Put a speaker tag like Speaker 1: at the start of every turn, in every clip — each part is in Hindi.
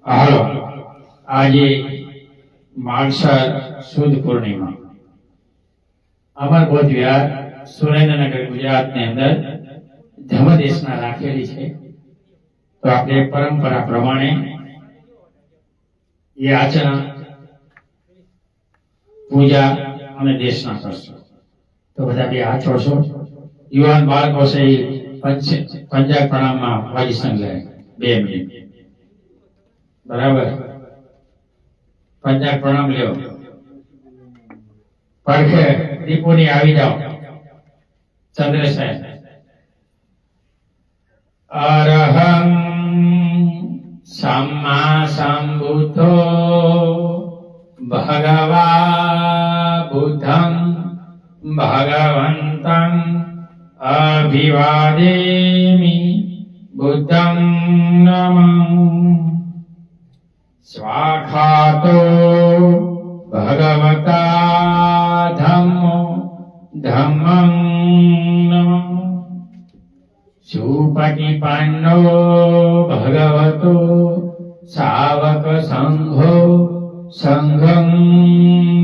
Speaker 1: હાલો આજે માગસર સુદ પૂર્ણિમા અમર બોધ વિહાર સુરેન્દ્રનગર ગુજરાતની અંદર ધર્મદેશના રાખેલી છે। તો આપણે પરંપરા પ્રમાણે એ આચરણ પૂજા અને દેશના કરશો। તો બધા બે હાથ છોડશો। યુવાન બાળકો છે પંચાગ પ્રણામમાં પોઝિશન લે 2 મિનિટ બરાબર। પંચાગ પ્રણામ લ્યો, પડખે દીપોની આવી જાઓ। ચંદ્ર સાહેબ અરહં સમ્મા સંબુદ્ધો ભગવા બુદ્ધં ભગવન્तं અભિવાદેમિ બુદ્ધં નમઃ। સ્વાખાતો ભગવતા ધમ્મો ધમ્મં નમઃ। સુપટિપન્નો ભગવતો સાવક સંઘો સંઘં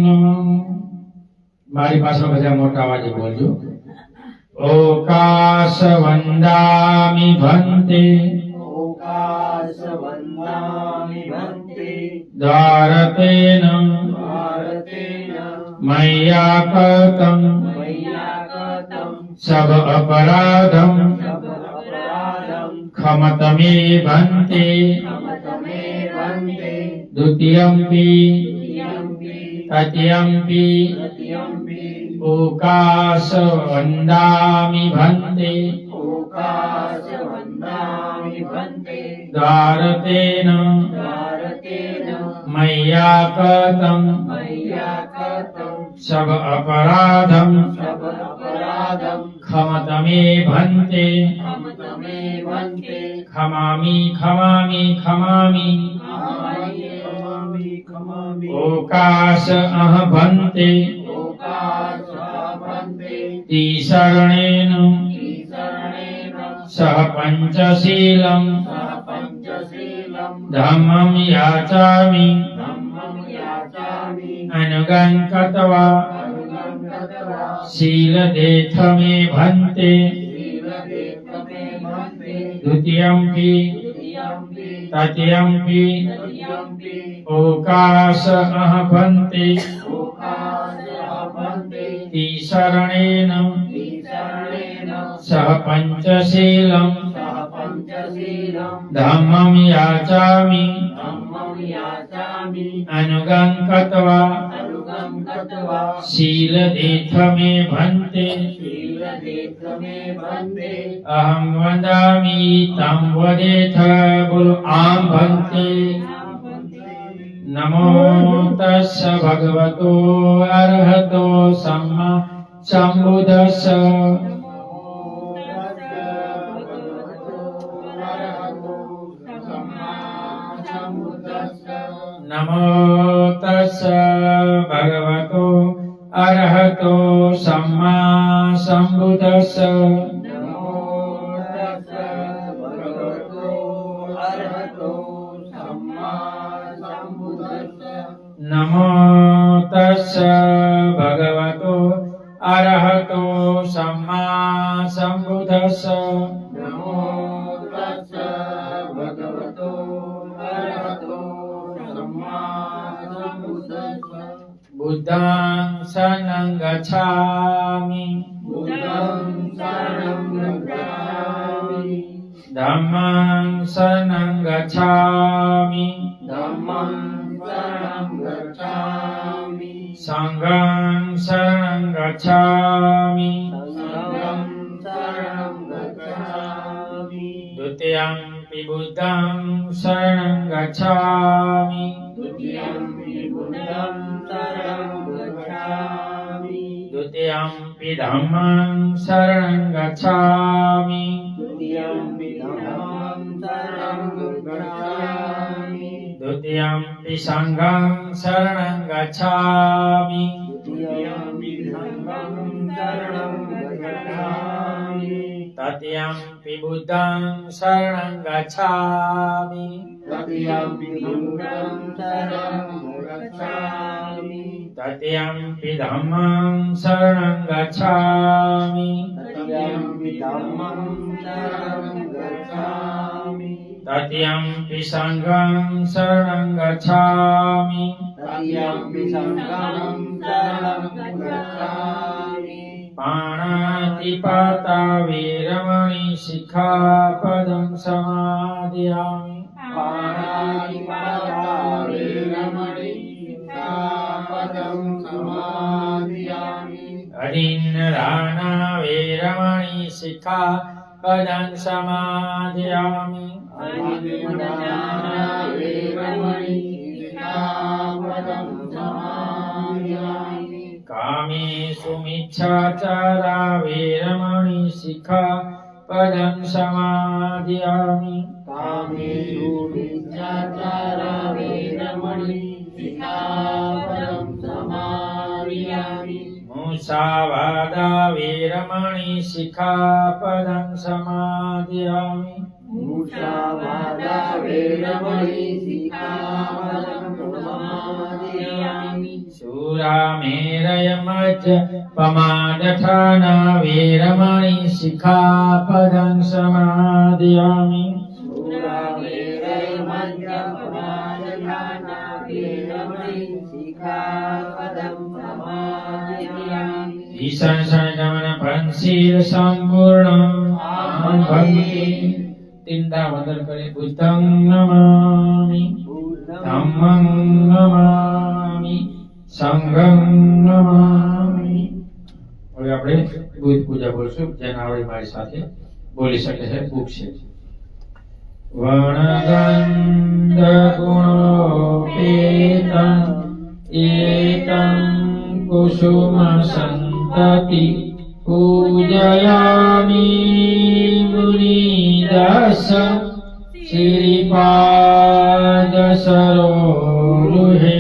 Speaker 1: નમઃ। મારી પાસે બધા મોટા અવાજે બોલજો। ઓકાશ વંદામિ ભંતે દ્વારતેન મય્યાકૃतं સબ અપરાધં ખમતમે ભંતે દ્વિતીયમ્પિ તૃતીયમ્પિ ઓકાશ વંદામિ ભંતે દ્વારતેન મય્યાકૃतं સબ અપરાધં ખમતમે ભંતે ખમામિ ખમામિ ખમામિ। ઓકાશ અહ ભંતે તિસરણેન સહ પંચશીલં ધમ્મં યાચામિ અનુગં કત્વા શીલદેથ મે ભંતે દ્વિતીયમ્પિ તૃતીયમ્પિ ઓકાશ અહ ભંતે તિસરણેન સહ પંચશીલં ધમ્મં યાચામિ અનુગં કત્વા શીલદેથ મે ભંતે અહં વદામિ तं વદેથ। બોલો આમ ભંતે। નમો તસ્સ ભગવતો અરહતો સમ્મા સંબુદ્ધસ્સ। નમો તસ્સ ભગવતો અરહતો સમ્મા સંબુદ્ધસ્સ। નમો તસ્સ ભગવતો અરહતો સમ્મા સંબુદ્ધસ્સ। બુદ્ધં શરણં ગચ્છામિ ધમ્મં શરણં ગચ્છામિ સંઘં શરણં ગચ્છામિ દ્વિતીયમ્પિ બુદ્ધં શરણં ગચ્છામિ દ્વિતીયમ્પિ ધમ્મં શરણં ગચ્છામિ द्वितीयम्पि संघं शरणं गच्छामि तृतीयम्पि बुद्धं शरणं गच्छामि
Speaker 2: तत्यपि दूतं शरणं गच्छामि
Speaker 1: तत्यपि धम्मं शरणं गच्छामि
Speaker 2: तत्यपि धम्मं शरणं गच्छामि
Speaker 1: तत्यपि संघं शरणं गच्छामि
Speaker 2: तत्यपि संघं शरणं गच्छामि
Speaker 1: पाणातिपाता वीरमणि शिखापदं समादयामि
Speaker 2: पाणातिपाता वीरमणि शिखापदं समादयामि
Speaker 1: अदिन्नदाना वीरमणि शिखापदं समादयामि
Speaker 2: अदिन्नदाना वीरमणि शिखापदं समादयामि
Speaker 1: कामेषु मिच्छाचारा वीरमणि शिखापदं समादयामि
Speaker 2: कामेषु मिच्छाचारा वीरमणि शिखापदं समादयामि
Speaker 1: मुसावादा वीरमणि शिखापदं समादयामि
Speaker 2: मुसावादा वीरमणि शिखापदं समादयामि
Speaker 1: शूरामेरयमज्जपमादठाना वीरमणि शिखापदं समादयामि
Speaker 2: शूरामेरयमज्जपमादठाना वीरमणि शिखापदं समादयामि
Speaker 1: ईशान पंचशील संपूर्ण भक्ति तिंदा वंदन करे बुद्धं नमामि धम्मं नमामि संघं नमामि હવે આપણે બુદ્ધ પૂજા બોલશું જેના આવડે મારી સાથે બોલી શકે છે પૂછશે વણગંધ ગુણોપેતં એતં કુસુમ સંતતિ પૂજયામિ મુનિદાસ શ્રીપાદ સરોરુહે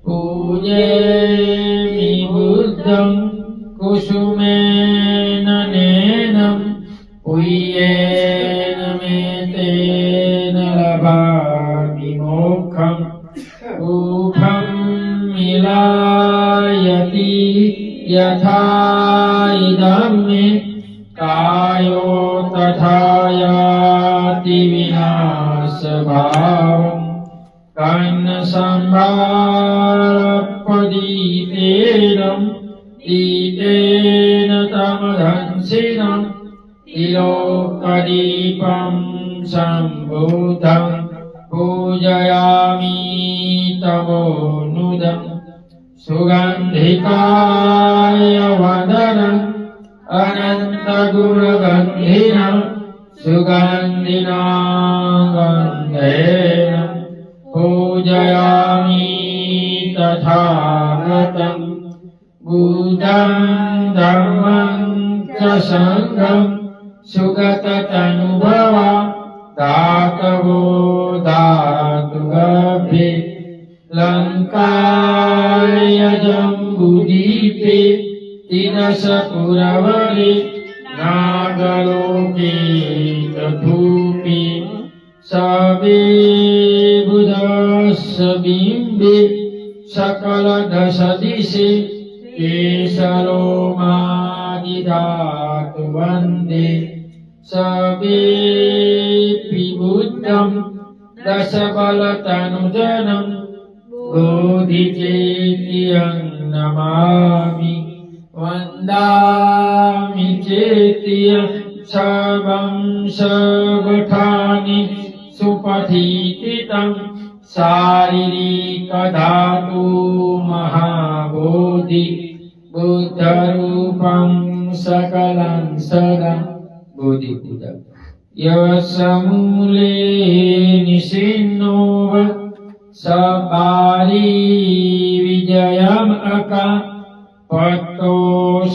Speaker 1: पूजेमि बुद्धं कुसुमेन नैनं पूयेन मे तेन लभामि मोक्षम् ऊहं मिलायति यथा इदं मे कायो तथा याति विनाशभावम् कन्नसम्भारपदीतेन दीतेन तमधंसिनं तिलोकदीपं सम्बुद्धं पूजयामि तमोनुदं सुगन्धिकाय वदनम् अनन्तगुणगन्धिनं सुगन्धिना गन्धेन पूजयामि तथागतं बुद्धं धम्मं च संघं सुगततनुभवा दातवो दातुगभ्ये लङ्कायजम्बुदीपे तिरसपुरवरे नागलोके तथूपे सबे बुधस्य बिम्बे सकलदशदिशे केशरोमादिधातु वन्दे सबेऽपि बुद्धं दशबलतनुजनं बोधिचेत्यं नमामि वन्दामि चेत्यं सर्वं सर्वठानि सुपठितं शारीरिकधातु महाबोधि बुद्धरूपं सकलं सदा बोधिपूजा यवसमूले निषिन्नोव सपारी विजयम् अका पत्तो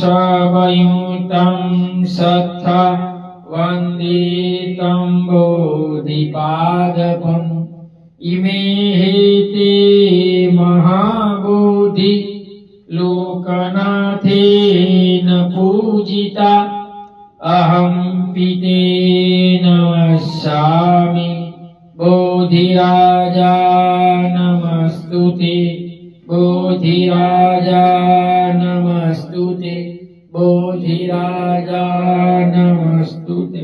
Speaker 1: सवयुतं सत्था वन्दितं बोधिपादपम् इमे हेते महाबोधि लोकनाथेन पूजिता अहं पितेन वसामि बोधि बोधिराजा नमस्तुते बोधिराजा नमस्तुते बोधिराजा नमस्तुते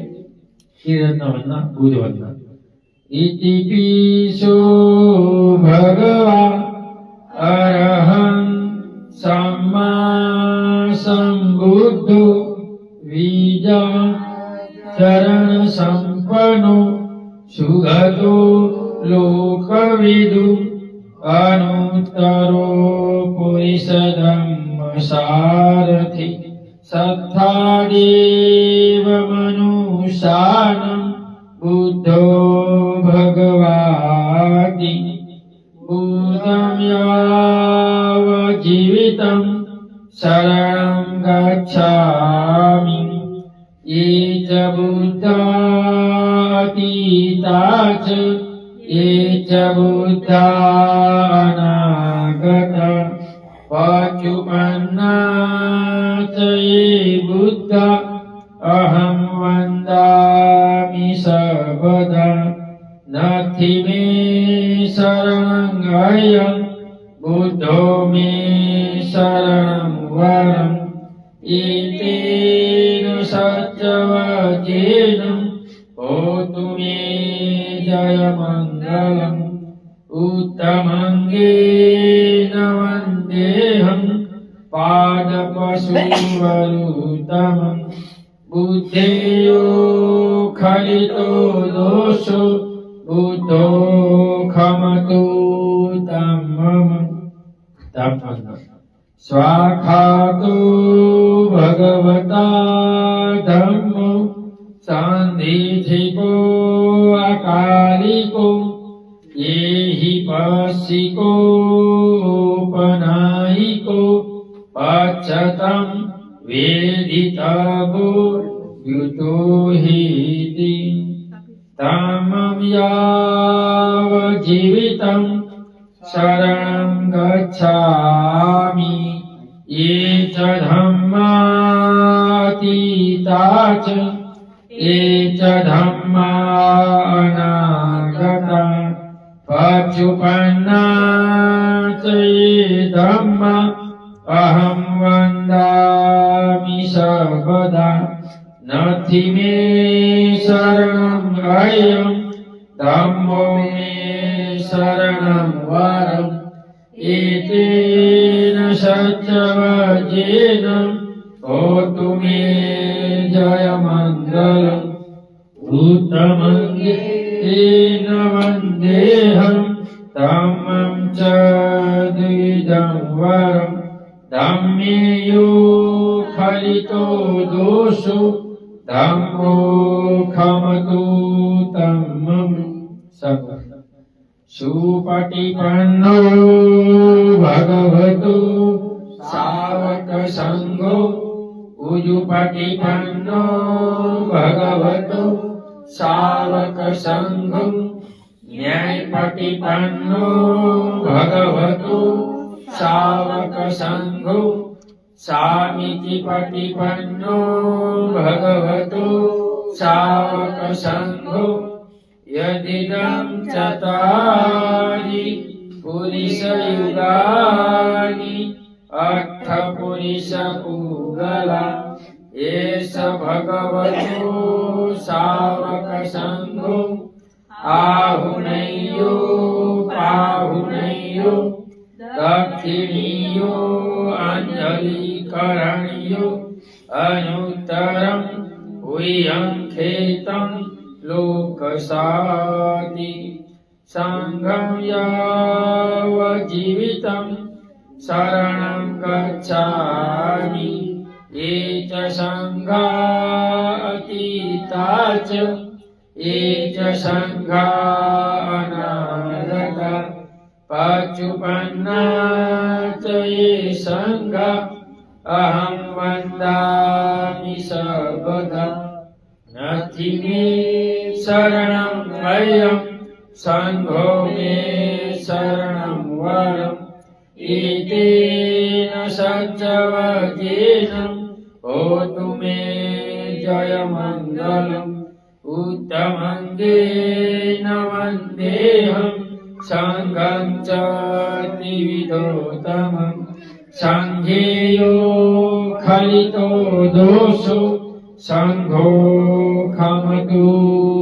Speaker 1: कीर्तनवंदना बुधवंदना इति पीशो भगवा अरहं सम्मा सम्बुद्धो विजा चरण संपन्नो सुगतो लोकविदु अनुत्तरो पुरुषधम्म सारथि सत्तादेव मनुष्यानं बुद्धो भगवाति बुद्धं यावज्जीवितं शरणं गच्छामि ये च बुद्धातीता च ये च बुद्धा अनागता पचुपन्ना च ये बुद्धा अहं वन्दामि सर्वदा नथि मे शरणं अयं बुद्धो मे शरणं वरम् एतेन सत्यवचेन होतु मे जयमङ्गलम् उत्तमङ्गेन वन्देऽहं पादपशुवरुतमम् बुद्धेयो खलितो दोषो बुद्धो खमतु तं मम स्वाखातो भगवता धम्मो सान्दिधिको अकालिको ये हि पश्चिको उपनायिको पच्यतं वेदितभो युतो हीति तमं यावज्जीवितं शरणं गच्छामि ये च धम्मातीता च ये च धम्मा अनागता पचुपन्ना च ये धम्मा अहं वन्दामि सर्वदा नथि मे शरणं अयं धम्मो मे शरणं वरम् एतेन सत्यवचेन होतु मे जयमङ्गलम् उत्तमङ्गेन वन्देऽहं धम्मं च द्विजं वरम् धम्मेयो खलितो दोषो धम्मो खमतु तं मम सुपटिपन्नो भगवतो सावकसङ्घो उजुपटिपन्नो भगवतो सावकसङ्घो न्यायपटिपन्नो भगवतो सावकसङ्घो सामितिपटिपन्नो भगवतो सावकसङ्घो यदिदं चत्वारि पुरुषयुगानि अर्थपुरुषपूगला एष भगवतो सावकसङ्घो आहुनैयो पाहुनैयो दक्षिणीयो अञ्जलिकरणीयो अनुत्तरं हुयङ्खेतं लोकसाति संघं यावज्जीवितं शरणं गच्छामि ये च संघा अतीता च ये च संघा अनागता पचुपन्ना च ये संघा अहं वन्दामि सर्वदा नथि मे शरणं अयं संघो मे शरणं वरम् एतेन सत्यवचेन होतु मे जयमङ्गलम् उत्तमङ्गेन वन्देऽहं संगं च त्रिविधोत्तमं संघेयो खलितो दोषो संघो खमतुत्तमं।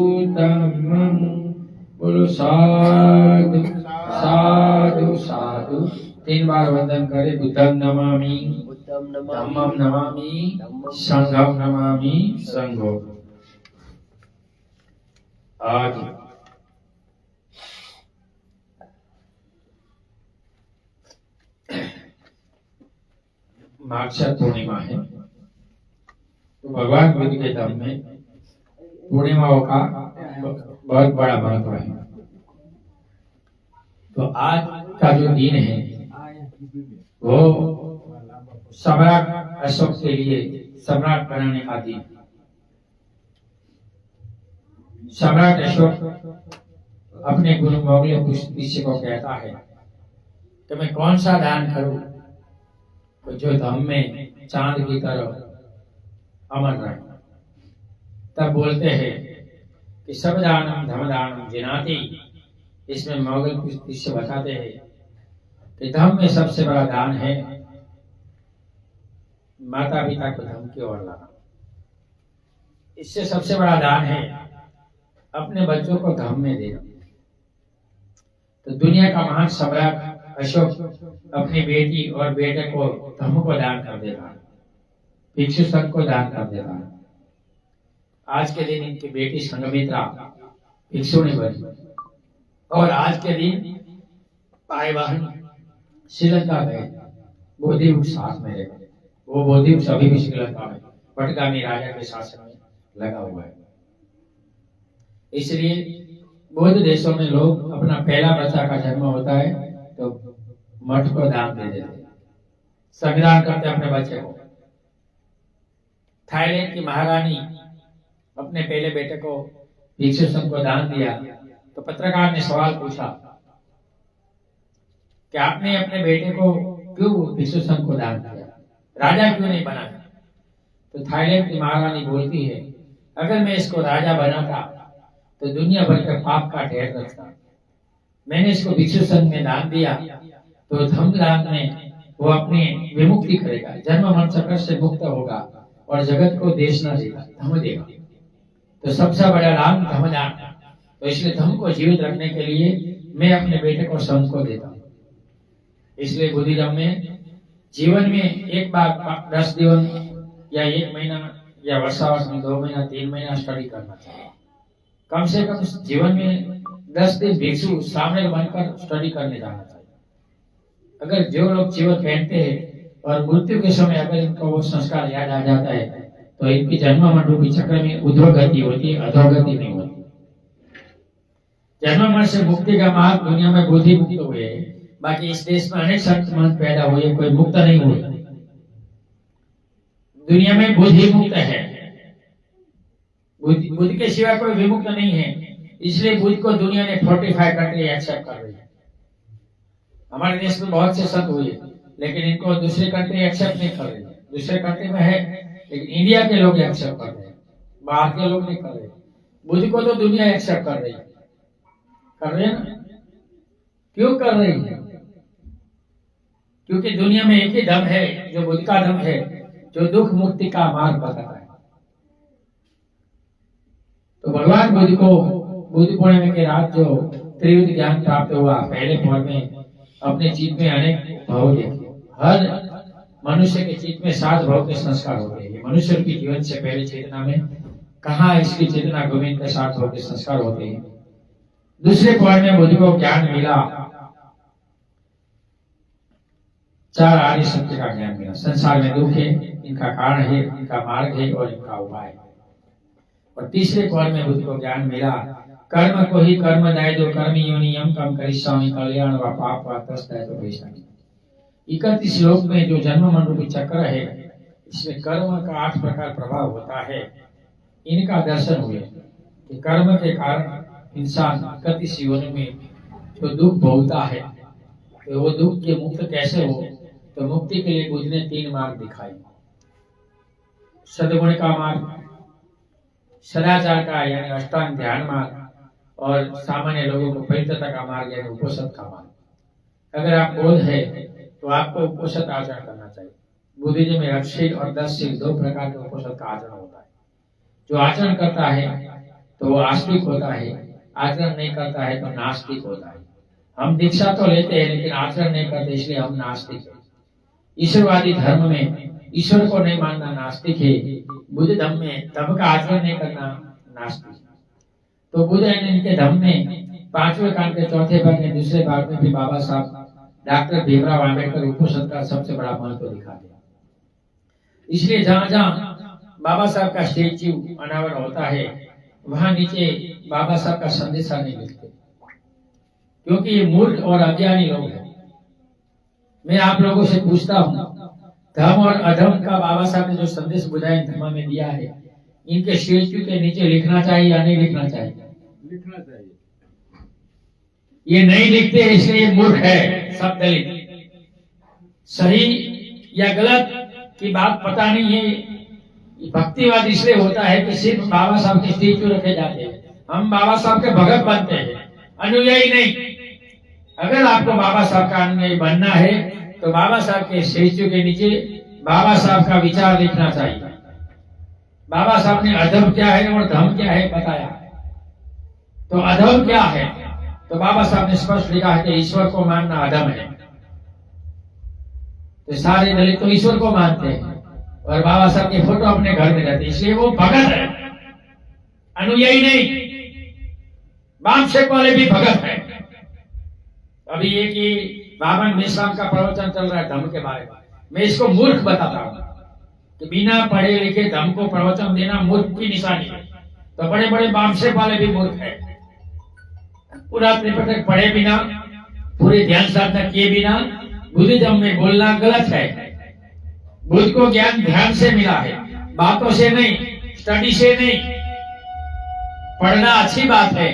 Speaker 1: बोलो साधु साधु साधु। 3 बार वंदन करे। बुद्धं नमामि,
Speaker 2: बुद्धं
Speaker 1: धम्मं नमामि, संघं नमामि, संघो। आज माक्षर पूर्णिमा है, तो भगवान बुद्ध के धर्म में पूर्णिमाओं का बहुत बड़ा महत्व है। तो आज का जो दिन है वो सम्राट अशोक के लिए सम्राट बनाने का दिन। सम्राट अशोक अपने गुरु मोगले पुष्य को कहता है कि मैं कौन सा दान करूं तो जो धम्म में चांद की तरह अमर रहे। तब बोलते हैं कि सब दानम धम दानम जिनाति। इसमें मोगल पुष्य बताते हैं कि धम्म में सबसे बड़ा दान है माता पिता को धम्म की ओर लाना। इससे सबसे बड़ा दान है अपने बच्चों को धम्म में देना। तो दुनिया का महान सम्राट अशोक अपनी बेटी और बेटे को धम्म को दान कर देता है, भिक्षु संघ को दान कर देता है। आज के दिन इनकी बेटी संघमित्रा भिक्षुणी बनी और आज के दिन भाई बहन श्रीलंका गए, बोधि वृक्ष साथ में रहे। वो बोधि वृक्ष अभी भी श्रीलंका में पटगामी राजा के शासन में लगा हुआ है। इसलिए बौद्ध देशों में लोग अपना पहला बच्चा का जन्म होता है तो मठ को दान दे देते, संविधान करते अपने बच्चे को। थाईलैंड की महारानी अपने पहले बेटे को भिक्षु संघ को दान दिया तो पत्रकार ने सवाल पूछा कि आपने अपने बेटे को क्यों भिक्षु संघ को दान दिया, राजा क्यों नहीं बना? तो थाईलैंड की महारानी बोलती है, अगर मैं इसको राजा बनाता तो दुनिया भर के पाप का ढेर रखता। मैंने इसको भिक्षु संघ में दान दिया तो धम्म दान में वो अपनी विमुक्ति करेगा, जन्म मरण चक्र से मुक्त होगा और जगत को देश न देगा, धम्म देगा। तो सबसे बड़ा दान धम्म दान। तो इसलिए धम्म को जीवित रखने के लिए मैं अपने बेटे को संघ को देता हूँ। इसलिए बुद्धिज्म में जीवन में एक बार 10 दिन या 1 महीना या वर्षावर्ष में 2 महीना 3 महीना स्टडी करना चाहिए। कम से कम जीवन में 10 दिन भिक्षु शामिल बनकर स्टडी करने जाना चाहिए। अगर जो लोग जीवन पहनते हैं और मृत्यु के समय अगर इनको वो संस्कार याद आ जाता है तो इनकी जन्म मरण रूपी चक्र में ऊर्ध्वगति होती है, अधोगति नहीं होती। जन्म मरण से मुक्ति का मार्ग दुनिया में बुद्धि मुक्त हुए, बाकी इस देश में अनेक संत महंत पैदा हुए, कोई मुक्त नहीं हुए। दुनिया में बुद्धि मुक्त है, बुद्ध के सिवा कोई विमुक्त नहीं है। इसलिए बुद्ध को दुनिया ने 45 कंट्री एक्सेप्ट कर रही है। हमारे देश में बहुत से संत हुए लेकिन इनको दूसरी कंट्री एक्सेप्ट नहीं कर रही है। दूसरे कंट्री में है लेकिन इंडिया के लोग एक्सेप्ट कर रहे हैं, बाहर के लोग नहीं कर रहे। बुद्ध को तो दुनिया एक्सेप्ट कर रही है, कर रहे हैं ना? क्यों कर रही है? क्योंकि दुनिया में एक ही धम्म है जो बुद्ध का धम्म है, जो दुख मुक्ति का मार्ग बताता है। तो भगवान बुद्ध को बुद्ध पूर्णिमा के रात जो त्रिविध ज्ञान प्राप्त हुआ, पहले पौर में अपने चित्त में अनेक भाव देखे। हर मनुष्य के चित्त में 7 भाव के संस्कार होते हैं। मनुष्य की जीवन से पहले चेतना में कहाँ इसकी चेतना गोविंद के 7 भाव के संस्कार होते हैं। दूसरे पौर में बुद्ध को ज्ञान मिला, 4 आर्य सत्य का ज्ञान मिला। संसार में दुख है, इनका कारण है, इनका मार्ग है और इनका उपाय है। और तीसरे पौर में बुद्ध को ज्ञान मिला, कर्म को ही कर्म दाय दो, कर्म योनियम कम करिष्यामि कल्याण व पाप व तस्दाय तो भेषामि। 31 श्लोक में जो जन्म मरण रूपी चक्र है, इसमें कर्म का 8 प्रकार प्रभाव होता है। इनका दर्शन हुए कि कर्म के कारण इंसान 31 योनि में जो दुख भोगता है तो वो दुख के मुक्त कैसे हो। तो मुक्ति के लिए बुद्ध ने 3 मार्ग दिखाए। सद्गुण का मार्ग, सदाचार का यानी अष्टांग ध्यान मार्ग और सामान्य लोगों को पवित्रता का मार्ग यानी उपोषण का मार्ग। अगर आप बोध है तो आपको उपोषण आचरण करना चाहिए। बुद्धिज्म में 8 शील और 10 शील 2 प्रकार के उपोषण का आचरण होता है। जो आचरण करता है तो वो आस्तिक होता है, आचरण नहीं करता है तो नास्तिक होता है। हम दीक्षा तो लेते हैं लेकिन आचरण नहीं करते, इसलिए हम नास्तिक हैं। ईश्वरवादी धर्म में ईश्वर को नहीं मानना नास्तिक है। बुद्ध धर्म में धर्म का आचरण नहीं करना नास्तिक है। तो बुद्ध इनके धर्म में 5वें कांड के 4थे भाग में 2 भाग में भी बाबा साहब डॉक्टर भीमराव आम्बेडकर उपोषण का सबसे बड़ा महत्व दिखाते हैं। इसलिए जहां जहां बाबा साहब का स्टेच्यू अनावरण होता है वहां नीचे बाबा साहब का संदेशा नहीं लिखते, क्योंकि ये मूर्ख और अज्ञानी लोग हैं। मैं आप लोगों से पूछता हूं, धर्म और अधर्म का बाबा साहब ने जो संदेश बुधायन धर्म में दिया है, इनके स्टेच्यू के नीचे लिखना चाहिए या नहीं लिखना चाहिए?
Speaker 2: लिखना चाहिए।
Speaker 1: ये नहीं लिखते इसलिए ये मूर्ख है। सब दलित सही या गलत की बात पता नहीं है। भक्तिवाद इसलिए होता है कि सिर्फ बाबा साहब के स्टेच्यू रखे जाते हैं, हम बाबा साहब के भगत बनते हैं, अनुयायी नहीं। अगर आपको बाबा साहब का अनुयायी बनना है तो बाबा साहब के स्टेच्यू के नीचे बाबा साहब का विचार लिखना चाहिए। बाबा साहब ने अधर्म क्या है और धर्म क्या है बताया। तो अधर्म क्या है तो बाबा साहब ने स्पष्ट लिखा है कि ईश्वर को मानना अधर्म है। तो सारे दलित तो ईश्वर को मानते हैं और बाबा साहब के फोटो अपने घर में रहते, इसलिए वो भगत है, अनुयायी नहीं। वामशेक वाले भी भगत है। अभी ये कि बाबन मिश्राम का प्रवचन चल रहा है धर्म के बारे में, मैं इसको मूर्ख बताता हूं कि बिना पढ़े लिखे धर्म को प्रवचन देना मूर्ख की निशानी है। तो बड़े बड़े वामशेक वाले भी मूर्ख है। पूरा त्रिपिटक पढ़े बिना, पूरे ध्यान साधना किए बिना बुद्धिज्म में बोलना गलत है। बुद्ध को ज्ञान ध्यान से मिला है, बातों से नहीं, स्टडी से नहीं। पढ़ना अच्छी बात है,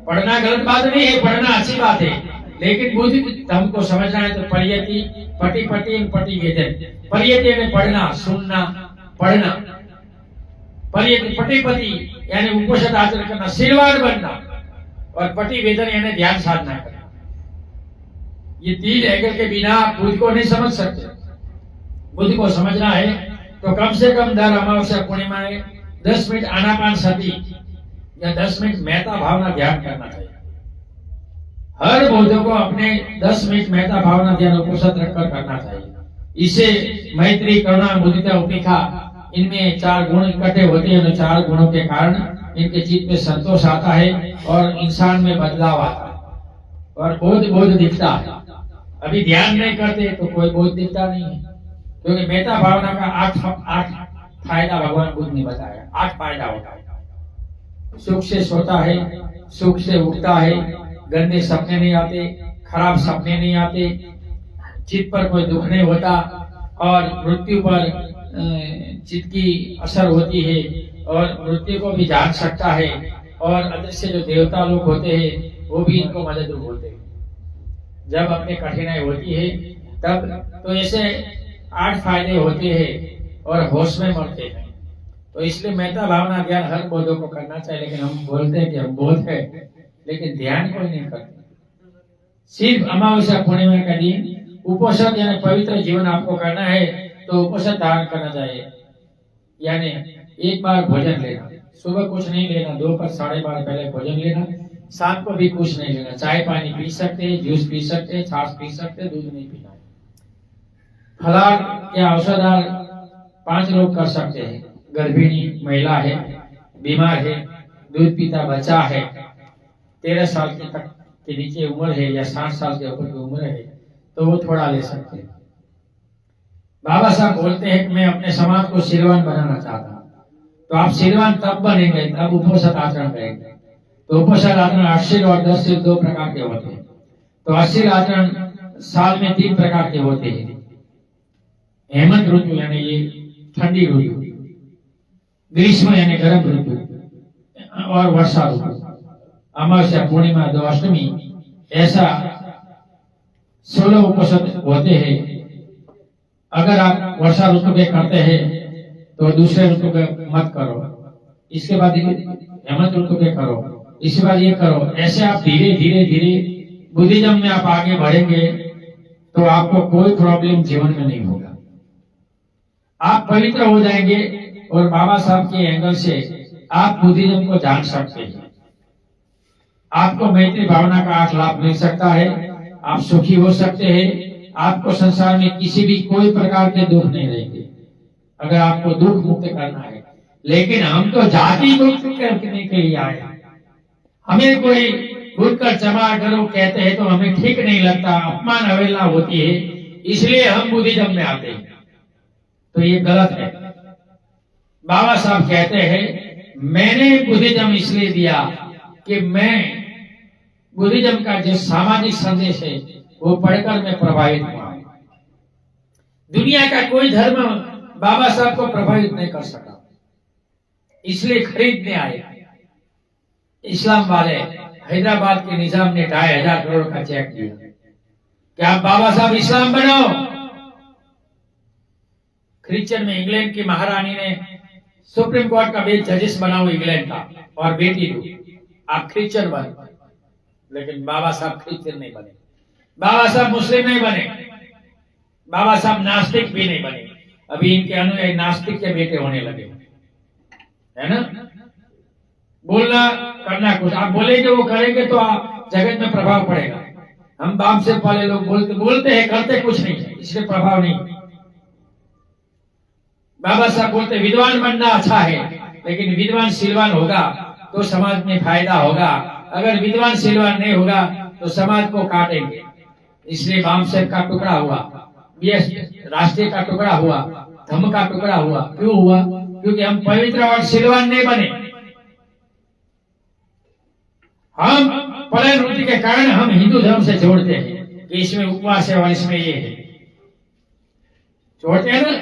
Speaker 1: पढ़ना गलत बात नहीं है, पढ़ना अच्छी बात है, लेकिन बुद्ध धर्म को समझना है तो परियति पटी पटी पटी वेदन। परियति यानी पढ़ना, सुनना, पढ़ना। परियति पटी पटी यानी उपोषण आचरण करना, सिरवार बनना, और पटी वेदन यानी ध्यान साधना करना। ये 3 एंगल के बिना आप बुद्ध को नहीं समझ सकते। बुद्ध को समझना है तो कम से कम दर अमावस्या पूर्णिमा में 10 मिनट आनापानसति या 10 मिनट मेहता भावना ध्यान करना चाहिए। हर बौद्ध को अपने 10 मिनट मेहता भावना ध्यान उपोषण रखकर करना चाहिए। इसे मैत्री, करुणा, मुदिता, उपेक्षा, इनमें 4 गुण इकट्ठे होते हैं। 4 गुणों के कारण इनके चित्त में संतोष आता है और इंसान में बदलाव आता है और बोध दिखता है। अभी ध्यान नहीं करते तो कोई बोध दिखता नहीं है, क्योंकि मेहता भावना का 8 फायदा भगवान बुद्ध ने बताया। 8 फायदा होता है। सुख से सोता है, सुख से उठता है, गंदे सपने नहीं आते, खराब सपने नहीं आते, चित्त पर कोई दुख नहीं होता और मृत्यु पर चित्त की असर होती है और मृत्यु को भी जान सकता है। और अदृश्य जो देवता लोग होते हैं वो भी इनको मदद बोलते हैं। जब अपनी कठिनाई होती है तब तो ऐसे 8 फायदे होते हैं और होश में मरते हैं। तो इसलिए मेहता भावना ज्ञान हर बौद्धों को करना चाहिए, लेकिन हम बोलते हैं कि हम बौद्ध है, लेकिन ध्यान कोई नहीं करते। सिर्फ अमावस्या पूर्णिमा का दिन उपोषण यानी पवित्र जीवन आपको करना है तो उपोषण धारण करना चाहिए। यानी एक बार भोजन लेना, सुबह कुछ नहीं लेना, दोपहर 12:30 पहले भोजन लेना, शाम को भी कुछ नहीं लेना। चाय पानी पी सकते हैं, जूस पी सकते हैं, छाछ पी सकते हैं, दूध नहीं पीना है। फलाहार या औषधार 5 लोग कर सकते हैं। गर्भिणी महिला है, बीमार है, दूध पीता बच्चा है, 13 साल तक के नीचे उम्र है या 60 साल के ऊपर की उम्र है तो वो थोड़ा ले सकते हैं। बाबा साहब बोलते हैं कि मैं अपने समाज को शीलवान बनाना चाहता हूँ। तो आप शीलवान तब बनेंगे तब उपोषण आचरण करेंगे। तो उपोषण आचरण 8 शील और 10 शील 2 प्रकार के होते हैं। तो 8 शील आचरण साल में 3 प्रकार के होते हैं। हेमंत ऋतु यानी ये ठंडी ऋतु, ग्रीष्म यानी गर्म ऋतु और वर्षा ऋतु। अमावस्या, पूर्णिमा, 2 अष्टमी ऐसा 16 उपोषण होते हैं। अगर आप वर्षा ऋतु के करते हैं तो दूसरे ऋतु के मत करो, इसके बाद हेमंत ऋतु के करो इसके बाद ये करो। ऐसे आप धीरे धीरे धीरे बुद्धिज्म में आप आगे बढ़ेंगे तो आपको कोई प्रॉब्लम जीवन में नहीं होगा। आप पवित्र हो जाएंगे और बाबा साहब के एंगल से आप बुद्धिज्म को जान सकते हैं। आपको मैत्री भावना का आठ लाभ मिल सकता है, आप सुखी हो सकते हैं, आपको संसार में किसी भी कोई प्रकार के दुख नहीं रहेंगे अगर आपको दुख मुक्त करना है। लेकिन हम तो जाति मुक्त करने के लिए आए। हमें कोई घुटकर क्षमा करो कहते हैं तो हमें ठीक नहीं लगता, अपमान अवहेलना होती है, इसलिए हम बुद्धिज्म में आते हैं। तो ये गलत है। बाबा साहब कहते हैं मैंने बुद्धिज्म इसलिए दिया कि मैं बुद्धिज्म का जो सामाजिक संदेश है वो पढ़कर मैं प्रभावित हुआ। दुनिया का कोई धर्म बाबा साहब को प्रभावित नहीं कर सका, इसलिए खरीदने आए। इस्लाम वाले हैदराबाद के निजाम ने 2,500 करोड़ का चेक दिया कि आप बाबा साहब इस्लाम बनाओ। क्रिश्चियन में इंग्लैंड की महारानी ने सुप्रीम कोर्ट का बेंच जजेस बनाओ इंग्लैंड का और बेटी दो, आप क्रिश्चियन बने। लेकिन बाबा साहब क्रिश्चियन नहीं बने, बाबा साहब मुस्लिम नहीं बने, बाबा साहब नास्तिक भी नहीं बने। अभी इनके अनुयायी नास्तिक के बेटे होने लगे, है ना। बोलना करना कुछ, आप बोलेंगे वो करेंगे तो आप जगत में प्रभाव पड़ेगा। हम बाप से पहले लोग बोलते हैं करते कुछ नहीं है, इसलिए प्रभाव नहीं। बाबा साहब बोलते विद्वान बनना अच्छा है, लेकिन विद्वान सिलवान होगा तो समाज में फायदा होगा, अगर विद्वान सिलवान नहीं होगा तो समाज को काटेंगे। इसलिए बाम साहब का टुकड़ा हुआ, राष्ट्रीय का टुकड़ा हुआ, धर्म का टुकड़ा हुआ। क्यों हुआ? क्योंकि हम पवित्र और सिलवान नहीं बने। हम पलायन वृत्ति के कारण हम हिंदू धर्म से जोड़ते हैं कि इसमें उपवास है और इसमें ये है, जोड़ते हैं ना।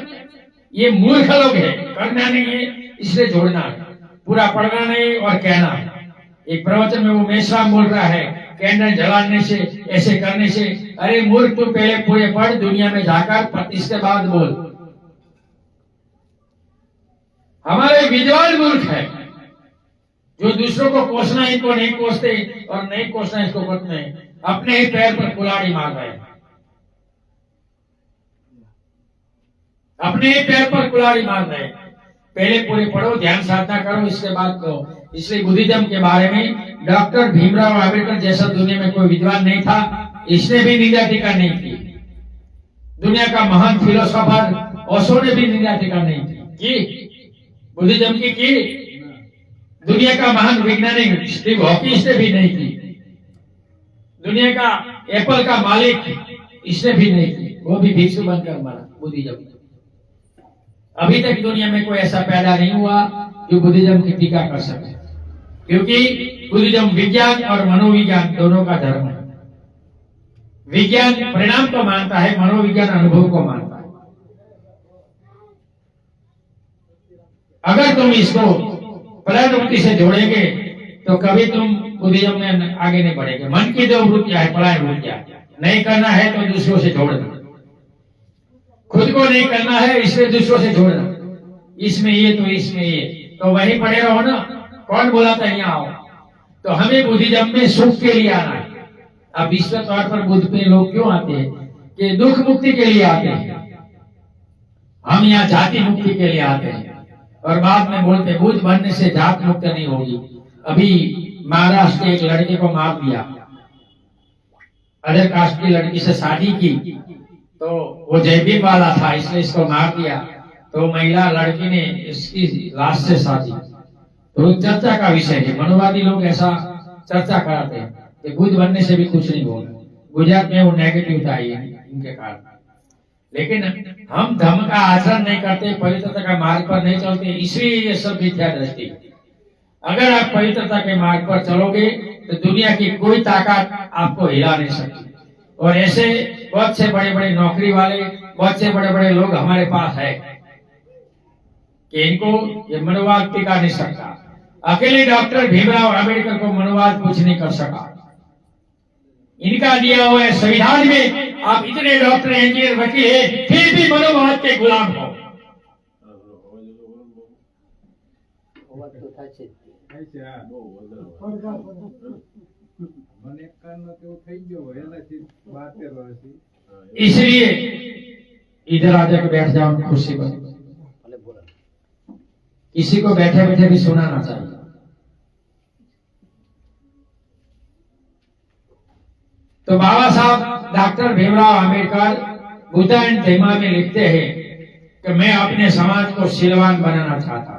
Speaker 1: ये मूर्ख लोग है, करना नहीं है इसलिए जोड़ना है, पूरा पढ़ना नहीं और कहना है। एक प्रवचन में वो मेश्राम बोल रहा है कैंडल जलाने से, ऐसे करने से। अरे मूर्ख, तू पहले पूरे पढ़ दुनिया में जाकर, इसके बाद बोल। हमारे विद्वान मूर्ख है जो दूसरों को कोसना इनको नहीं कोसते और नहीं कोसना इसको कोसते हैं, अपने ही पैर पर कुल्हाड़ी मार रहे हैं, अपने ही पैर पर कुल्हाड़ी मार रहे हैं। पहले पूरे पढ़ो, ध्यान साधना करो, इसके बाद करो। इसलिए बुद्धिज्म के बारे में डॉक्टर भीमराव अंबेडकर जैसा दुनिया में कोई विद्वान नहीं था, इसने भी निंदा टीका नहीं की। दुनिया का महान फिलोसोफर ओशो ने भी निंदा टीका नहीं की। बुद्धिज्म की दुनिया का महान वैज्ञानिक स्टीव हॉकिंस ने भी नहीं की। दुनिया का एप्पल का मालिक इसने भी नहीं की, वो भी भिक्षु बनकर मरा। बुद्धिज्म अभी तक दुनिया में कोई ऐसा पैदा नहीं हुआ जो बुद्धिज्म की टीका कर सके, क्योंकि बुद्धिज्म विज्ञान और मनोविज्ञान दोनों का धर्म है। विज्ञान परिणाम को मानता है, मनोविज्ञान अनुभव को मानता है। अगर तुम इसको पलायन से जोड़ेंगे तो कभी तुम बुद्धिज्म में आगे नहीं बढ़ेंगे। मन की जो वृत्तियां है पलायन वृत्तियां, नहीं करना है तो दूसरों से जोड़ना, खुद को नहीं करना है इसलिए दूसरों से जोड़ना। इसमें ये तो इसमें ये, तो वहीं पड़े रहो ना। कौन बोला था यहाँ आओ? तो हमें बुद्धिज्म में सुख के लिए आना है। अब विश्व तौर पर बुद्ध पे लोग क्यों आते हैं? कि दुख मुक्ति के लिए आते हैं। हम यहाँ जाति मुक्ति के लिए आते हैं और बाद में बोलते बुद्ध बनने से जात मुक्त नहीं होगी। अभी महाराष्ट्र के एक लड़के को मार दिया, अदर कास्ट की लड़की से शादी की, तो वो जयभीम वाला था इसलिए इसको मार दिया। तो महिला लड़की ने इसकी लाश से शादी, तो चर्चा का विषय है। मनोवादी लोग ऐसा चर्चा कराते हैं कि बुद्ध बनने से भी कुछ नहीं होगा। गुजरात में वो नेगेटिव आई है इनके कारण। लेकिन हम धर्म का आचरण नहीं करते, पवित्रता का मार्ग पर नहीं चलते, इसलिए ये सब मिथ्या दृष्टि है। अगर आप पवित्रता के मार्ग पर चलोगे तो दुनिया की कोई ताकत आपको हिला नहीं सकती। और ऐसे बहुत से बड़े बड़े नौकरी वाले, बहुत से बड़े बड़े लोग हमारे पास है कि इनको ये मनोवाद टिका नहीं सकता। अकेले डॉक्टर भीमराव अंबेडकर को मनोवाद कुछ नहीं कर सका। इनका दिया हुआ संविधान में आप इतने डॉक्टर, इंजीनियर, वकील है, फिर भी मनोवाद के गुलाम हो। इसलिए इधर आकर के बैठ जाओ खुशी पर, किसी को बैठे बैठे भी सुनाना चाहिए। तो बाबा साहब डॉक्टर भीमराव अंबेडकर बुद्ध एंड धम्मा में लिखते हैं कि मैं अपने समाज को सिलवान बनाना चाहता हूं।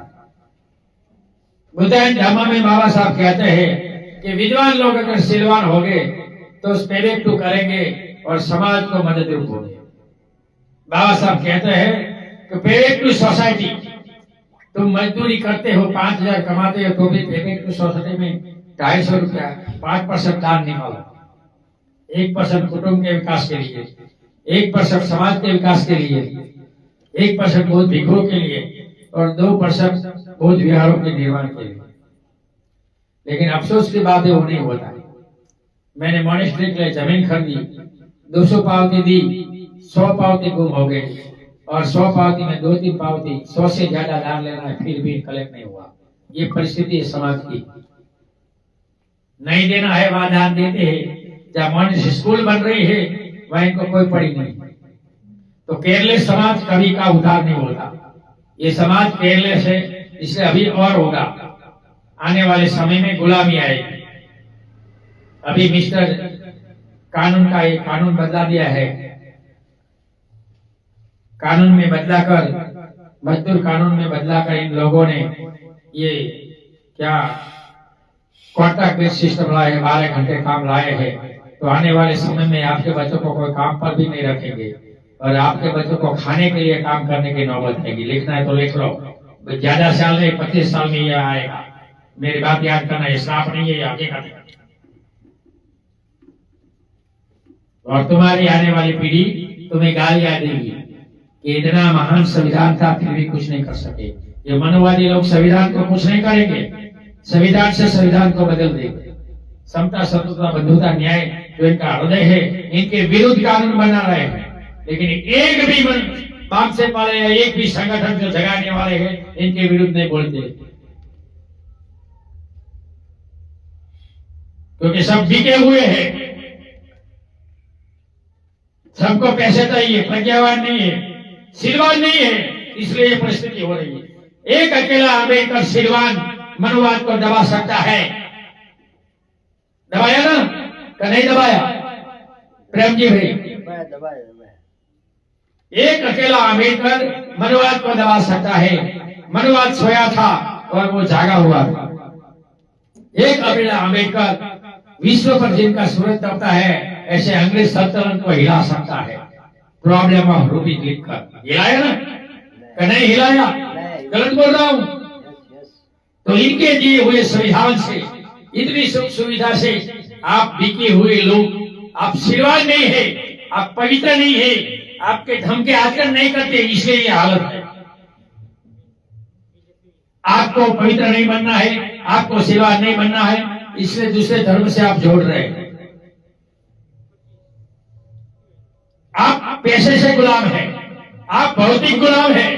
Speaker 1: बुद्ध एंड धम्मा में बाबा साहब कहते हैं कि विद्वान लोग अगर सिलवान हो गए तो पेरेक्टू करेंगे और समाज को मदद रूप होंगे। बाबा साहब कहते हैं कि पेरेक्टू सोसाइटी, तुम मजदूरी करते हो 5,000 कमाते हो तो भी पेरेक्टू सोसाइटी में 250 रुपया 5% दान निकालो। 1% कुटुंब के विकास के लिए, 1% समाज के विकास के लिए, 1% बौद्ध भिक्षुओं के लिए और 2% बौद्ध विहारों के निर्माण के लिए। लेकिन अफसोस की बात है वो नहीं होता। मैंने मॉनेस्ट्री के लिए जमीन खरीदी, 200 पावती दी, 100 पावती गुम हो गई और 100 पावती में 2-3 पावती 100 से ज्यादा दान लेना है फिर भी कलेक्ट नहीं हुआ। ये परिस्थिति है समाज की। नहीं देना है वहां दान देते हैं, जहाँ मॉनेस्ट्री स्कूल बन रही है वहां इनको कोई पड़ी नहीं। तो केरलेस समाज कभी का उद्धार नहीं होता। ये समाज केरलेस है, इसलिए अभी और होगा। आने वाले समय में गुलामी आएगी। अभी मिस्टर कानून का एक कानून बदला दिया है, कानून में बदला कर, मजदूर कानून में बदला कर इन लोगों ने ये क्या कॉन्ट्रैक्ट बेस्ड सिस्टम लाए हैं, 12 घंटे काम लाए हैं। तो आने वाले समय में आपके बच्चों को कोई काम पर भी नहीं रखेंगे और आपके बच्चों को खाने के लिए काम करने की नौबत आएगी। लिखना है तो लिख लो, ज्यादा साल नहीं 25 साल में ये आएगा। मेरी बात याद करना, ये श्राप नहीं है, आगे का। और तुम्हारी आने वाली पीढ़ी तुम्हें गालियां देगी कि इतना महान संविधान था फिर भी कुछ नहीं कर सके। ये मनोवादी लोग संविधान को कुछ नहीं करेंगे, संविधान से संविधान को बदल देंगे। समता, स्वतंत्रता, बंधुता, न्याय जो इनका हृदय है, इनके विरुद्ध कानून बना रहे हैं। लेकिन एक भी बाप से पाले या एक भी संगठन जो जगाने वाले हैं इनके विरुद्ध नहीं बोलते, क्योंकि सब बिके हुए हैं। सबको पैसे चाहिए, प्रज्ञावान नहीं है, सिलवान नहीं है, इसलिए ये परिस्थिति हो रही है। एक अकेला अम्बेडकर सिलवान मनोवाद को दबा सकता है। दबाया ना कि नहीं दबाया प्रेम जी भाई?
Speaker 2: दबाया।
Speaker 1: एक अकेला अम्बेडकर मनोवाद को दबा सकता है। मनोवाद सोया था और वो जागा हुआ था। एक अकेला अम्बेडकर विश्व पर जिनका सूरज दबता है, ऐसे अंग्रेज सल्तनत को हिला सकता है। प्रॉब्लम ऑफ रूपी लिखकर हिलाया ना कि नहीं हिलाया? गलत बोल रहा हूं? तो इनके दिए हुए संविधान से, इतनी सुख सुविधा से आप बिके हुए लोग, आप सिलवान नहीं है, आप पवित्र नहीं है, आपके धर्म के आचरण नहीं करते, इसलिए ये हालत है। आपको पवित्र नहीं बनना है, आपको सिलवान नहीं बनना है, इसलिए दूसरे धर्म से आप जोड़ रहे हैं। आप पैसे से गुलाम हैं, आप भौतिक गुलाम हैं।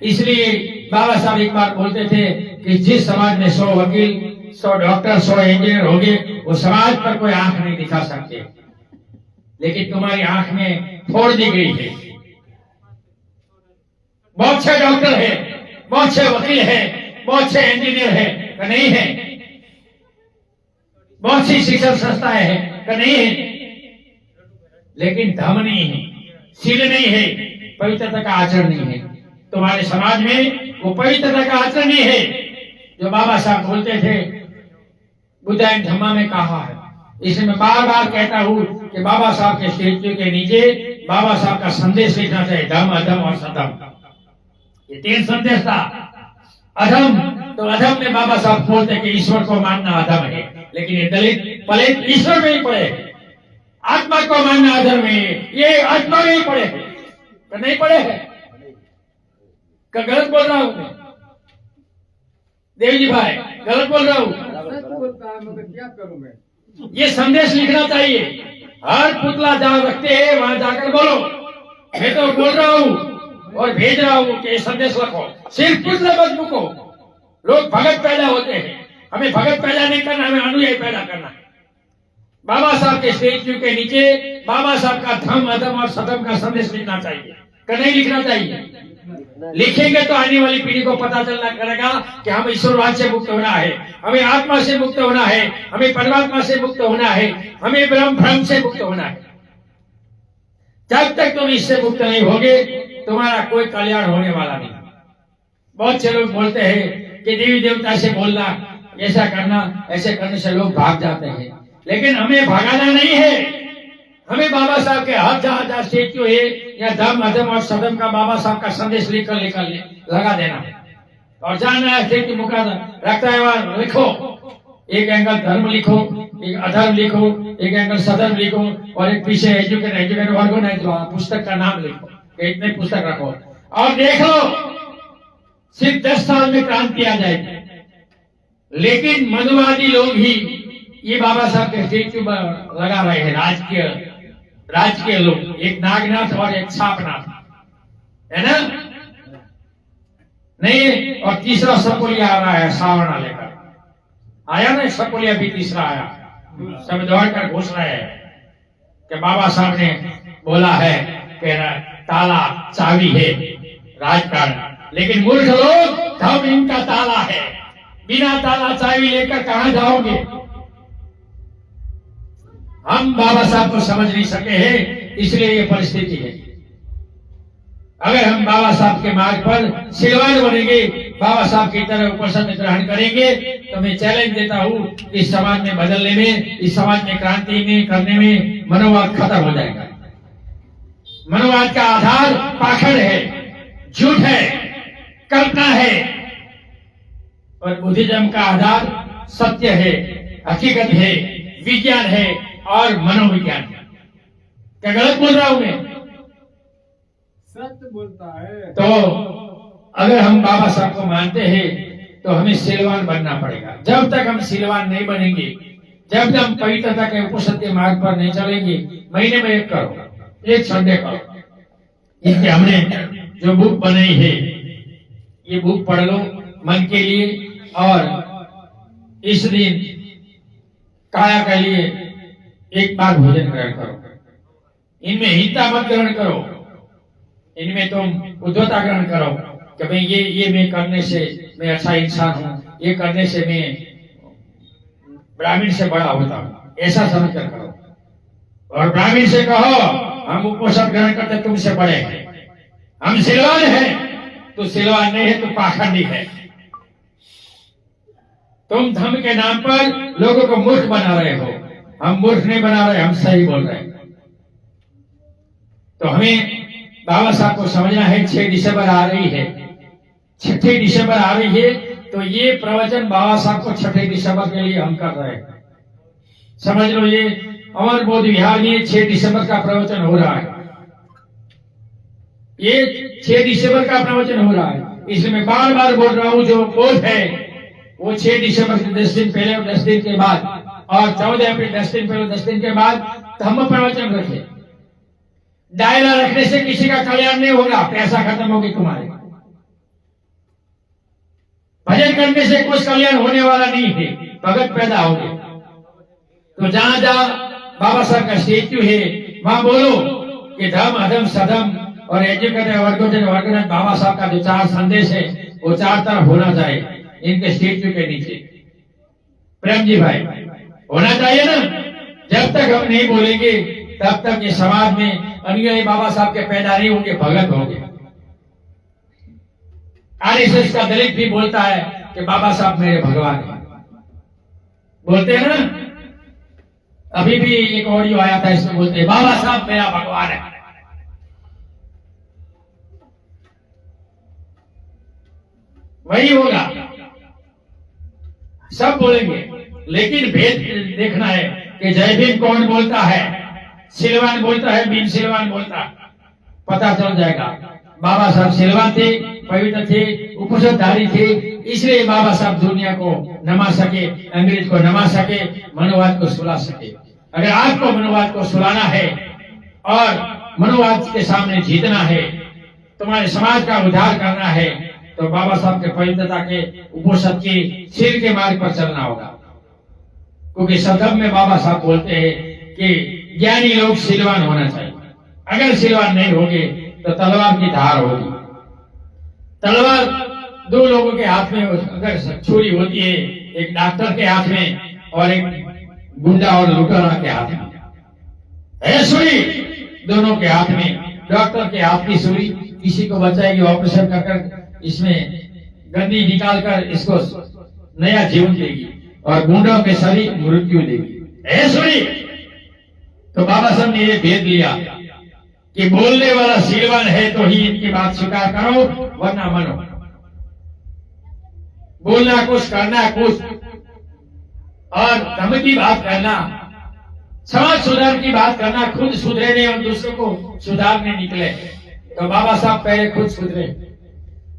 Speaker 1: इसलिए बाबा साहब एक बार बोलते थे कि जिस समाज में 100 वकील, 100 डॉक्टर, 100 इंजीनियर होंगे, वो समाज पर कोई आंख नहीं दिखा सकते। लेकिन तुम्हारी आंख में फोड़ दी गई है। बहुत से डॉक्टर है, बहुत से वकील है, बहुत से इंजीनियर है कि नहीं है? बहुत सी शिक्षण संस्थाएं हैं कि नहीं है? लेकिन धर्म नहीं है, शील नहीं है, पवित्रता का आचरण नहीं है। तुम्हारे समाज में वो पवित्रता का आचरण नहीं है जो बाबा साहब बोलते थे, बुद्ध एंड धम्मा में कहा है। इसलिए मैं बार बार कहता हूं कि बाबा साहब के स्टेच्यू के नीचे बाबा साहब का संदेश लिखना चाहिए, धम्म, अधम और सधम। ये 3 संदेश था। अधम, तो अधम में बाबा साहब बोलते कि ईश्वर को मानना अधम है, लेकिन ये दलित पलित ईश्वर में ही पड़े। आत्मा को मानना अधर्म है, ये आत्मा में ही पड़े है तो नहीं पड़े है? क्या गलत बोल रहा हूं मैं? देवी जी भाई, गलत बोल रहा हूं?
Speaker 2: क्या करूं मैं?
Speaker 1: ये संदेश लिखना चाहिए। हर पुतला जहां रखते हैं वहां जाकर बोलो, मैं तो बोल रहा हूं और भेज रहा हूं कि ये संदेश रखो। सिर्फ पुतला मत मुको। लोग भगत पैदा होते हैं, हमें भगत पैदा नहीं करना, हमें अनुयायी पैदा करना है। बाबा साहब के स्टेच्यू के नीचे बाबा साहब का धम्म अधम और सदम का संदेश लिखना चाहिए, कि नहीं लिखना चाहिए? लिखेंगे तो आने वाली पीढ़ी को पता चलना करेगा कि हमें ईश्वरवाद से मुक्त होना है, हमें आत्मा से मुक्त होना है, हमें परमात्मा से मुक्त होना है, हमें ब्रह्म भ्रम से मुक्त होना है। जब तक तुम इससे मुक्त नहीं होगे तुम्हारा कोई कल्याण होने वाला नहीं। बहुत से लोग बोलते हैं कि देवी देवता से बोलना, ऐसा करना, ऐसे करने से लोग भाग जाते हैं, लेकिन हमें भागाना नहीं है। हमें बाबा साहब के हर जहां स्टेच्यू है या धम्म अधम और सदम का बाबा साहब का संदेश लिख कर लगा देना है। और जानना है स्टेच्यू मुका रखता है वहां लिखो, एक एंगल धर्म लिखो, एक अधर्म लिखो, एक एंगल सदर्म लिखो, और एक पीछे एजुकेट ऑर्गेनाइज पुस्तक का नाम लिखो, इतने पुस्तक रखो और देख लो सिर्फ 10 साल में क्रांति आ जाएगी। लेकिन मनुवादी लोग ही ये बाबा साहब के स्टेच्यू लगा रहे हैं, राजकीय लोग, एक नागनाथ और एक छापनाथ, है ना? नहीं, और तीसरा सपोलिया आ रहा है सावना लेकर, आया ना सपोलिया भी तीसरा आया, सब दौड़ कर घुस रहे हैं कि बाबा साहब ने बोला है कि ताला चाबी है राजकारण, लेकिन मूर्ख लोग धर्म इनका ताला है, बिना ताला चाबी लेकर कहां जाओगे? हम बाबा साहब को समझ नहीं सके हैं, इसलिए ये परिस्थिति है। अगर हम बाबा साहब के मार्ग पर सिलवान बनेंगे, बाबा साहब की तरह उपनिषद ग्रहण करेंगे, तो मैं चैलेंज देता हूं इस समाज में बदलने में, इस समाज में क्रांति में करने में मनोवाद खत्म हो जाएगा। मनोवाद का आधार पाखंड है, झूठ है, कल्पना है, और बुद्धिज्म का आधार सत्य है, हकीकत है, विज्ञान है और मनोविज्ञान। क्या गलत बोल रहा हूं मैं?
Speaker 2: सत्य बोलता है।
Speaker 1: तो अगर हम बाबा साहब को मानते हैं तो हमें सिलवान बनना पड़ेगा। जब तक हम सिलवान नहीं बनेंगे, जब तक हम पवित्रता के उपनिषद के मार्ग पर नहीं चलेंगे, महीने में एक करो, एक संडे करो, इसलिए हमने जो बुक बनाई है ये बुक पढ़ लो मन के लिए, और इस दिन काया के लिए एक बार भोजन ग्रहण करो। इनमें हिंसा मत ग्रहण करो, इनमें तुम उद्धवता ग्रहण करो कि भाई ये मैं करने से मैं अच्छा इंसान हूं, ये करने से मैं ब्राह्मण से बड़ा होता हूं, ऐसा समझ कर करो। और ब्राह्मण से कहो हम उपनिषद ग्रहण करते तुमसे बड़े हैं, हम सिलवान हैं, तो सिलवान नहीं है तो पाखंडी है। तुम धर्म के नाम पर लोगों को मूर्ख बना रहे हो, हम मूर्ख नहीं बना रहे, हम सही बोल रहे हैं। तो हमें बाबा साहब को समझना है। 6 दिसंबर आ रही है, 6 दिसंबर आ रही है, तो ये प्रवचन बाबा साहब को 6 दिसंबर के लिए हम कर रहे हैं। समझ लो, ये अमर बोध विहार में 6 दिसंबर का प्रवचन हो रहा है, ये 6 दिसंबर का प्रवचन हो रहा है। इसलिए मैं बार बार बोल रहा हूं, जो बोध है वो 6 दिसंबर से 10 दिन पहले और 10 दिन के बाद, और 14 अप्रैल 10 दिन पहले 10 दिन के बाद धम्म प्रवचन रखे। डायरा रखने से किसी का कल्याण नहीं होगा, पैसा खत्म होगी तुम्हारे। भजन करने से कुछ कल्याण होने वाला नहीं है, भगत पैदा होंगे। तो जहां जहां बाबा साहब का स्टेच्यू है वहां बोलो कि धर्म अधम सदम और एजुकेटेड वर्गों बाबा साहब का जो 4 संदेश है वो 4 तरफ होना चाहिए इनके स्टेच्यू के नीचे। प्रेम जी भाई, होना चाहिए ना। जब तक हम नहीं बोलेंगे तब तक ये समाज में अनुयायी बाबा साहब के पैदा नहीं होंगे, भगत होंगे। आरएसएस का दलित भी बोलता है कि बाबा साहब मेरे भगवान हैं, बोलते हैं ना। अभी भी एक ऑडियो आया था, इसमें बोलते हैं बाबा साहब मेरा भगवान है। वही होगा, सब बोलेंगे, लेकिन भेद देखना है कि जय भीम कौन बोलता है, सिलवान बोलता है, बिन सिलवान बोलता, पता चल जाएगा। बाबा साहब सिलवान थे, पवित्र थे, उपनिषदधारी थे, इसलिए बाबा साहब दुनिया को नमा सके, अंग्रेज को नमा सके, मनोवाद को सुला सके। अगर आपको मनोवाद को सुलाना है और मनोवाद के सामने जीतना है, तुम्हारे समाज का उद्धार करना है, तो बाबा साहब के पवित्रता के उपोषद के सिर के मार्ग पर चलना होगा, क्योंकि सदब में बाबा साहब बोलते हैं कि ज्ञानी लोग सिलवान होना चाहिए। अगर सिलवान नहीं होंगे तो तलवार की धार होगी। तलवार दो लोगों के हाथ में अगर छुरी होती है, एक डॉक्टर के हाथ में और एक गुंडा और लुटेरा के हाथ में है छुरी, दोनों के हाथ में। डॉक्टर के हाथ की छुरी किसी को बचाएगी, ऑपरेशन कर इसमें गंदी निकालकर इसको नया जीवन देगी, और गुंडों के शरीर मृत्यु देगी। है छुरी। तो बाबा साहब ने ये भेद लिया कि बोलने वाला सिलवान है तो ही इनकी बात स्वीकार करो, वरना मनो। बोलना कुछ, करना कुछ, और धर्म की बात करना, समाज सुधार की बात करना, खुद सुधरे नहीं और दूसरों को सुधारने निकले। तो बाबा साहब पहले खुद सुधरे।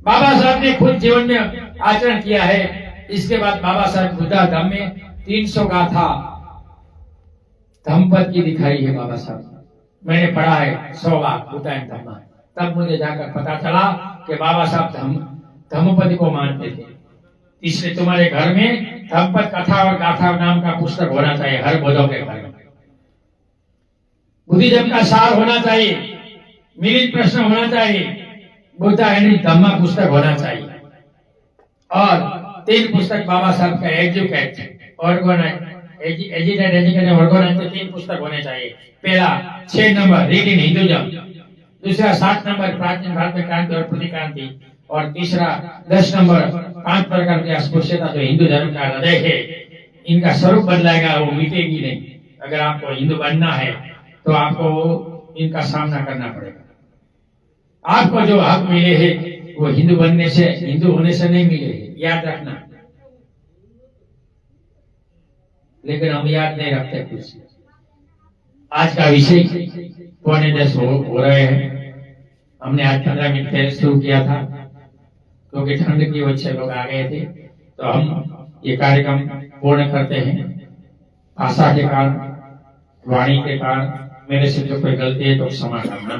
Speaker 1: बाबा साहब ने खुद जीवन में आचरण किया है। इसके बाद बाबा साहब बुद्धा धम्म में 300 गाथा धम्मपद की दिखाई है बाबा साहब। मैंने पढ़ा है 100 बार बुद्धा एंड धम्मा। तब मुझे जाकर पता चला कि बाबा साहब धम्मपद को मानते थे। इसलिए तुम्हारे घर में धम्मपद कथा और गाथा नाम का पुस्तक होना चाहिए, हर बुद्धों के घर में। बुद्धिज्म का सार होना चाहिए, मिलित प्रश्न होना चाहिए, बुद्धा एंड धम्मा पुस्तक होना चाहिए। और 3 पुस्तक बाबा साहब का एजुकेट एजुकेटेड एजुकेटेड ऑर्गेनाइज के 3 पुस्तक होने चाहिए। पहला 6 नंबर रीड इन हिंदुइज्म, दूसरा 7 नंबर प्राचीन भारत में क्रांति और प्रतिक्रांति, और तीसरा 10 नंबर 5 प्रकार की अस्पृश्यता जो हिंदू धर्म का हृदय है, इनका स्वरूप बदलाएगा, वो मिटेगी नहीं। अगर आपको हिंदू बनना है तो आपको इनका सामना करना पड़ेगा। आपको जो हक मिले हैं वो हिंदू बनने से, हिंदू होने से नहीं मिले, याद रखना। लेकिन हम याद नहीं रखते कुछ। आज का विषय 9:45 हो रहे हैं। हमने आज 15 मिनट पहले शुरू किया था, क्योंकि ठंड की वजह से लोग आ गए थे। तो हम ये कार्यक्रम पूर्ण करते हैं। भाषा के कारण, वाणी के कारण मेरे से जो कोई गलती है तो क्षमा करना।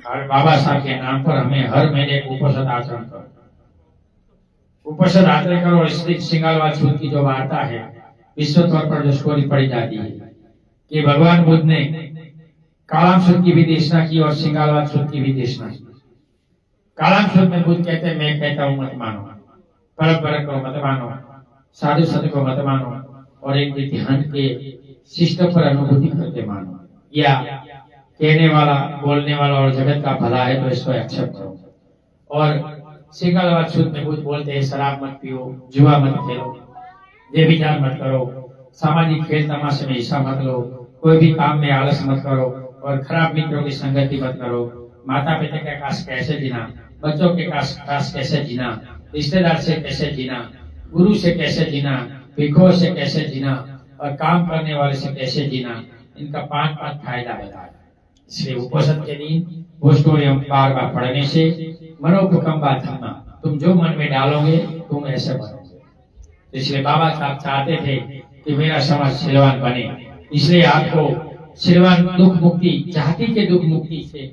Speaker 1: और बाबा साहब के नाम पर हमें हर महीने एक उपोषद आचरण करो। उपोषद आचरण करो। और सिंगालवाद सूत्र की जो वार्ता है, विश्व तौर पर जो स्टोरी पढ़ी जाती है कि भगवान बुद्ध ने कालाम सूत्र की भी देशना की और सिंगालवाद सूत्र की भी देशना की। कालाम सूत्र में बुद्ध कहते हैं, मैं कहता हूं मत मानो, परम को मत मानो, साधु संत को मत मानो, और एक ध्यान के शिष्ट पर अनुभूति करते मानो। या कहने वाला, बोलने वाला और जगत का भला है तो इसको एक्सेप्ट करो। और सिंगालवाद सूत्र में बुद्ध बोलते हैं, शराब मत पियो, जुआ मत खेलो, व्यभिचार मत करो, सामाजिक खेल तमाशे में हिस्सा मत लो, कोई भी काम में आलस मत करो, और खराब मित्रों की संगति मत करो, माता पिता के पास कैसे जीना, बच्चों के पास कैसे जीना, रिश्तेदार से कैसे जीना, गुरु से कैसे जीना, भिक्षुओं से कैसे जीना, और काम करने वाले से कैसे जीना, इनका 5 फायदा बताया। इसलिए उपोषद के दिन वो स्टोरी हम बार बार पढ़ने से मनोकुकंबा धम्मा, तुम जो मन में डालोगे तुम ऐसे बनोगे। इसलिए बाबा साहब चाहते थे कि मेरा समाज सिलवान बने। इसलिए आपको सिलवान दुख मुक्ति, जाति के दुख मुक्ति से,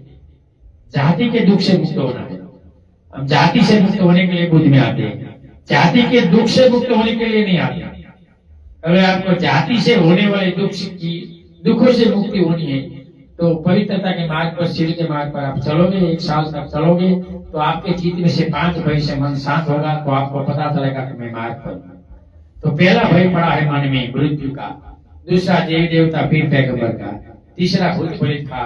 Speaker 1: जाति के दुख से मुक्त होना है। हम जाति से मुक्त होने के लिए बुद्ध में आते हैं, जाति के दुख से मुक्त होने के लिए नहीं आते। अगर आपको जाति से होने वाले दुखों से मुक्ति होनी है तो पवित्रता के मार्ग पर, सीढ़ी के मार्ग पर आप चलोगे, 1 साल तक चलोगे तो आपके चित्त में से 5 भय से मन शांत होगा। तो आपको पता चलेगा कि मैं मार्ग पर हूं। तो पहला भय पड़ा है मन में मृत्यु का, दूसरा देवी देवता पीर पैगंबर का, तीसरा भूत प्रेत का,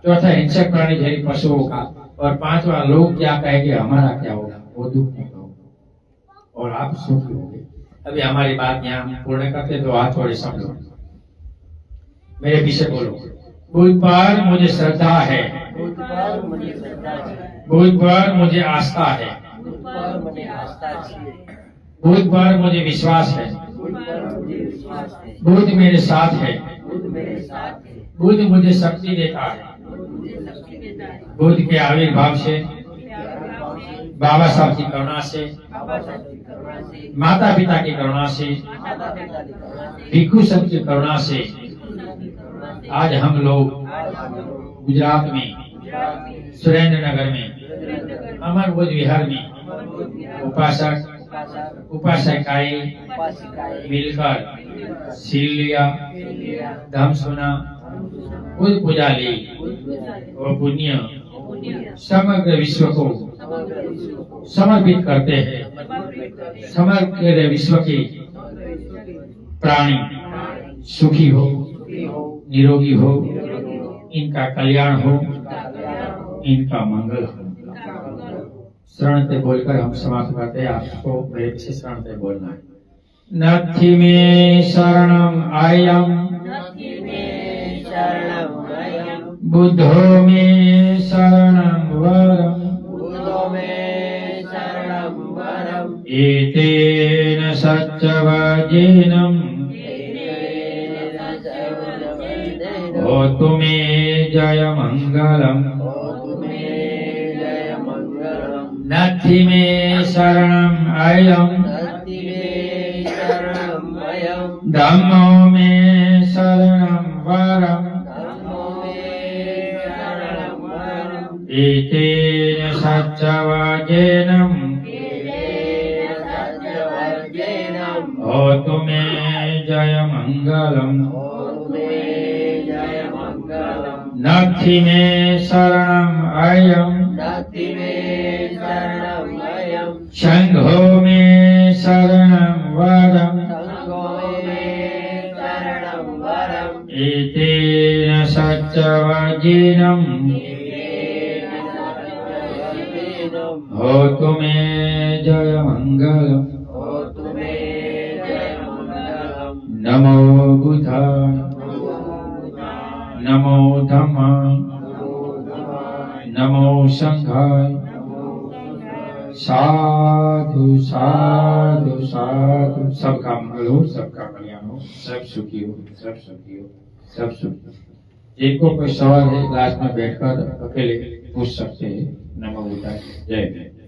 Speaker 1: चौथा हिंसक प्राणी जैसे पशुओं का, और 5वां लोग क्या कहेंगे, हमारा क्या होगा, वो दुख नहीं होगा और आप सुखी होंगे। अभी हमारी बात यहाँ पूर्ण करते तो हाथ थोड़े समझो, मेरे पीछे बोलो। बुद्ध पर मुझे श्रद्धा है, बुद्ध पर मुझे आस्था है, बुद्ध पर मुझे विश्वास है, बुद्ध मेरे साथ है, बुद्ध मुझे शक्ति देता है। बुद्ध के आविर्भाव से, बाबा साहब की करुणा से, माता पिता की करुणा से, भिक्षु संत की करुणा से आज हम लोग गुजरात में, सुरेंद्र नगर में, अमर बुद्ध विहार में उपासक
Speaker 2: उपासक
Speaker 1: उपासिकाएं
Speaker 2: उपासिकाएं
Speaker 1: मिलकर सील लिया, धम सुना, उस पुजारी और पुण्य समग्र विश्व को
Speaker 2: समग्र विश्व को
Speaker 1: समर्पित करते हैं। समग्र विश्व के प्राणी सुखी हो, निरोगी हो, इनका कल्याण हो, इनका मंगल हो। शरण पे बोलकर हम समाप्त करते हैं। आपको मेरे पीछे शरण पे बोलना है। नथि मे शरणम आयम, बुद्धो मे शरणम वरम, एतेन सच्चवजेनम होतु मे जय मंगलम। नथि मे शरणम अयम, धम्मो मे शरणम वरम, एतेन सच्चवजेनम होतु मे जय मंगलम। नथि मे शरणम अयम, शंघो मे शरणम वरम, एतेन सच्चवजेनम होतु मे जय मंगलम। नमो बुद्धाय, नमो धम्माय, नमो संघाय। साधु साधु साधु। सबका मंगल हो, सबका कल्याण हो, सब सुखी हो, सब सुखी हो, सब सुखी हो। जिनको कोई सवाल है क्लास में बैठकर अकेले पूछ सकते हैं। नमो बुद्धाय। जय जय।